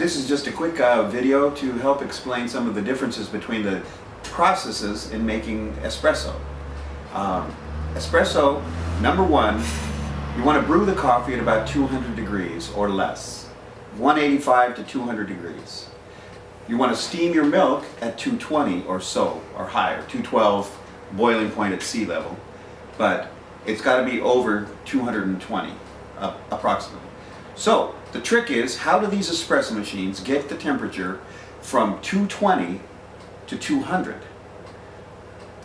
This is just a quick video to help explain some of the differences between the processes in making espresso. Espresso, number one, you want to brew the coffee at about 200 degrees or less, 185 to 200 degrees. You want to steam your milk at 220 or so, or higher, 212 boiling point at sea level, but it's got to be over 220 approximately. So the trick is, how do these espresso machines get the temperature from 220 to 200?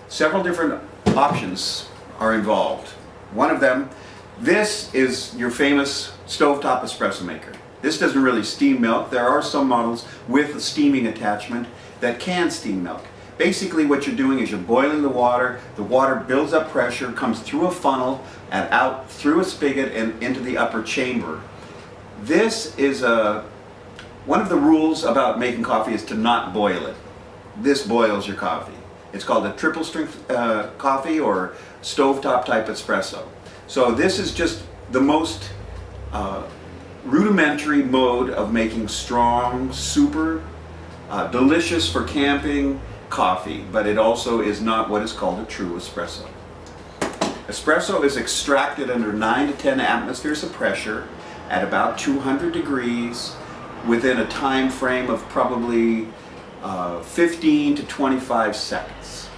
Several different options are involved. One of them, this is your famous stovetop espresso maker. This doesn't really steam milk. There are some models with a steaming attachment that can steam milk. Basically what you're doing is you're boiling the water builds up pressure, comes through a funnel and out through a spigot and into the upper chamber. This is one of the rules about making coffee is to not boil it. This boils your coffee. It's called a triple strength coffee or stovetop type espresso. So this is just the most rudimentary mode of making strong, super delicious for camping coffee, but it also is not what is called a true espresso. Espresso is extracted under 9 to 10 atmospheres of pressure at about 200 degrees within a time frame of probably 15 to 25 seconds.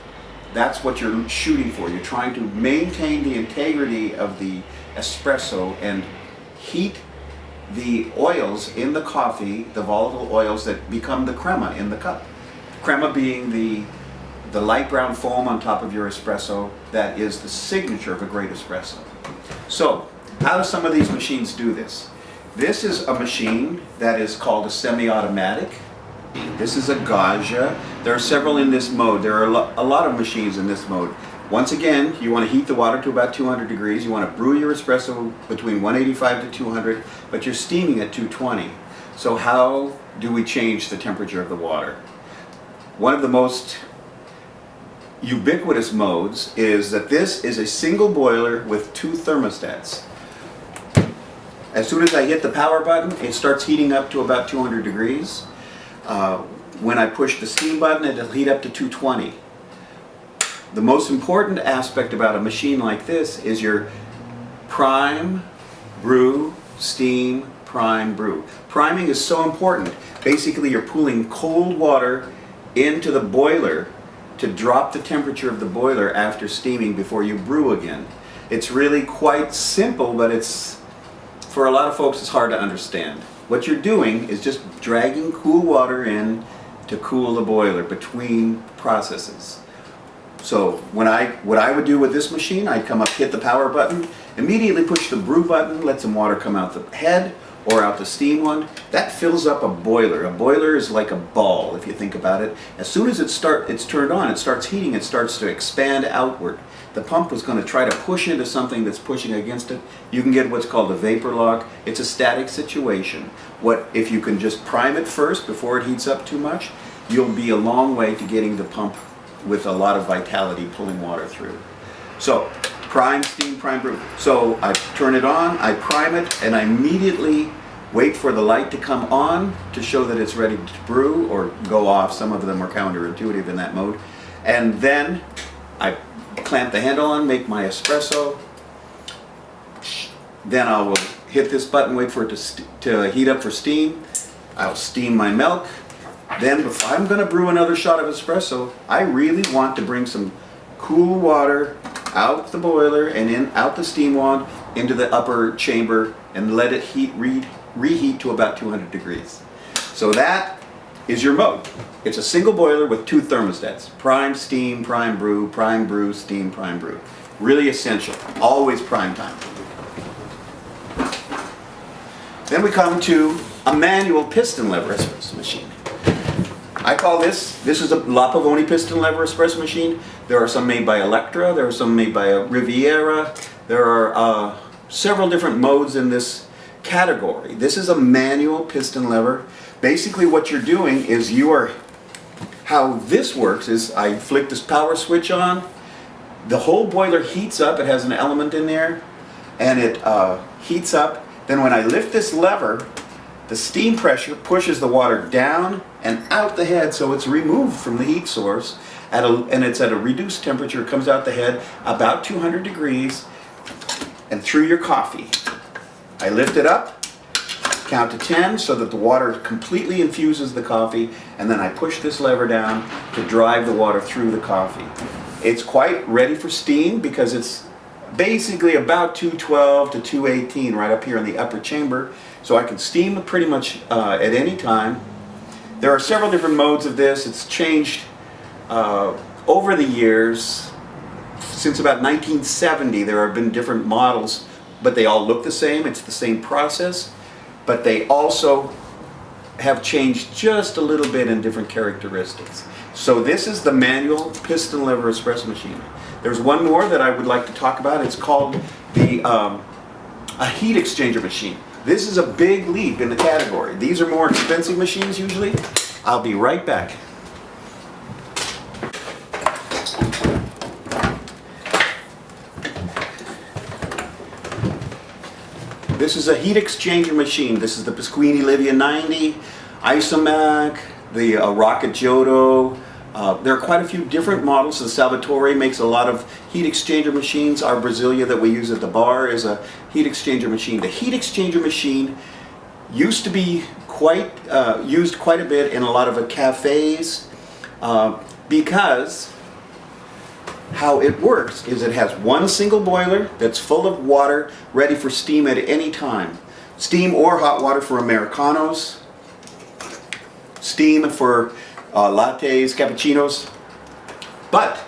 That's what you're shooting for. You're trying to maintain the integrity of the espresso and heat the oils in the coffee, the volatile oils that become the crema in the cup. Crema being the light brown foam on top of your espresso that is the signature of a great espresso. So, how do some of these machines do this? This is a machine that is called a semi-automatic. This is a Gaggia. There are several in this mode. There are a lot of machines in this mode. Once again, you want to heat the water to about 200 degrees. You want to brew your espresso between 185 to 200, but you're steaming at 220. So how do we change the temperature of the water? One of the most ubiquitous modes is that this is a single boiler with 2 thermostats. As soon as I hit the power button, it starts heating up to about 200 degrees. When I push the steam button, it'll heat up to 220. The most important aspect about a machine like this is your prime, brew, steam, prime, brew. Priming is so important. Basically, you're pulling cold water into the boiler to drop the temperature of the boiler after steaming before you brew again. It's really quite simple, but for a lot of folks it's hard to understand. What you're doing is just dragging cool water in to cool the boiler between processes. So what I would do with this machine, I'd come up, hit the power button, immediately push the brew button, let some water come out the head or out the steam one. That fills up a boiler. A boiler is like a ball, if you think about it. As soon as it's turned on, it starts heating, it starts to expand outward. The pump is going to try to push into something that's pushing against it. You can get what's called a vapor lock. It's a static situation. If you can just prime it first before it heats up too much, you'll be a long way to getting the pump with a lot of vitality pulling water through. So, prime, steam, prime, brew. So I turn it on, I prime it, and I immediately wait for the light to come on to show that it's ready to brew or go off. Some of them are counterintuitive in that mode. And then I clamp the handle on, make my espresso. Then I will hit this button, wait for it to heat up for steam. I'll steam my milk. Then if I'm going to brew another shot of espresso, I really want to bring some cool water out the boiler and out the steam wand into the upper chamber and let it reheat to about 200 degrees. So that is your mode. It's a single boiler with 2 thermostats. Prime, steam, prime, brew, steam, prime, brew. Really essential. Always prime time. Then we come to a manual piston lever espresso machine. I call this is a La Pavoni piston lever espresso machine. There are some made by Electra, there are some made by Riviera. There are several different modes in this category. This is a manual piston lever. Basically what you're doing is how this works is I flick this power switch on, the whole boiler heats up, it has an element in there, and it heats up. Then when I lift this lever, The steam pressure pushes the water down and out the head, so it's removed from the heat source, and it's at a reduced temperature. It comes out the head about 200 degrees and through your coffee. I lift it up, count to 10 so that the water completely infuses the coffee, and then I push this lever down to drive the water through the coffee. It's quite ready for steam because it's basically about 212 to 218 right up here in the upper chamber, so I can steam pretty much at any time. There are several different modes of this. It's changed over the years. Since about 1970 there have been different models, but they all look the same. It's the same process, but they also have changed just a little bit in different characteristics. So this is the manual piston lever espresso machine. There's one more that I would like to talk about. It's called a heat exchanger machine. This is a big leap in the category. These are more expensive machines usually. I'll be right back. This is a heat exchanger machine. This is the Pasquini Livia 90, Isomac, the Rocket Giotto. There are quite a few different models. The Salvatore makes a lot of heat exchanger machines. Our Brasilia that we use at the bar is a heat exchanger machine. The heat exchanger machine used to be used quite a bit in a lot of cafes because how it works is it has one single boiler that's full of water ready for steam at any time. Steam or hot water for Americanos, steam for lattes, cappuccinos. But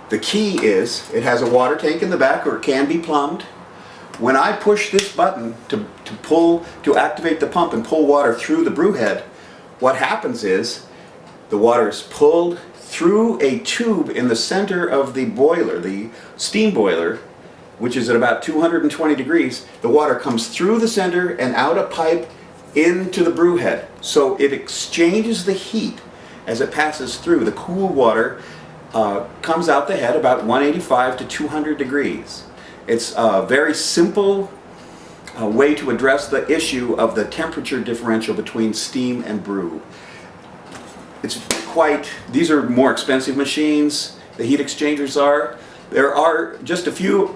the key is it has a water tank in the back, or it can be plumbed. When I push this button to activate the pump and pull water through the brew head, what happens is the water is pulled through a tube in the center of the boiler, the steam boiler, which is at about 220 degrees. The water comes through the center and out a pipe into the brew head. So it exchanges the heat as it passes through. The cool water comes out the head about 185 to 200 degrees. It's a very simple way to address the issue of the temperature differential between steam and brew. These are more expensive machines, the heat exchangers are. There are just a few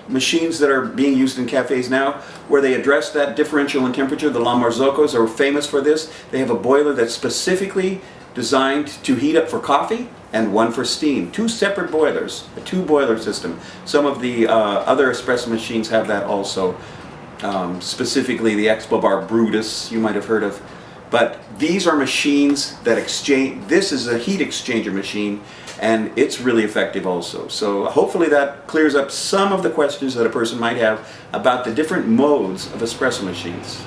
machines that are being used in cafes now where they address that differential in temperature. The La Marzocco's are famous for this. They have a boiler that's specifically designed to heat up for coffee and one for steam. Two separate boilers, a two-boiler system. Some of the other espresso machines have that also. Specifically the Expo Bar Brutus, you might have heard of. But these are machines that exchange. This is a heat exchanger machine, and it's really effective also. So hopefully that clears up some of the questions that a person might have about the different modes of espresso machines.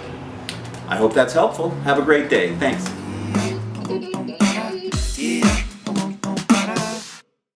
I hope that's helpful. Have a great day. Thanks.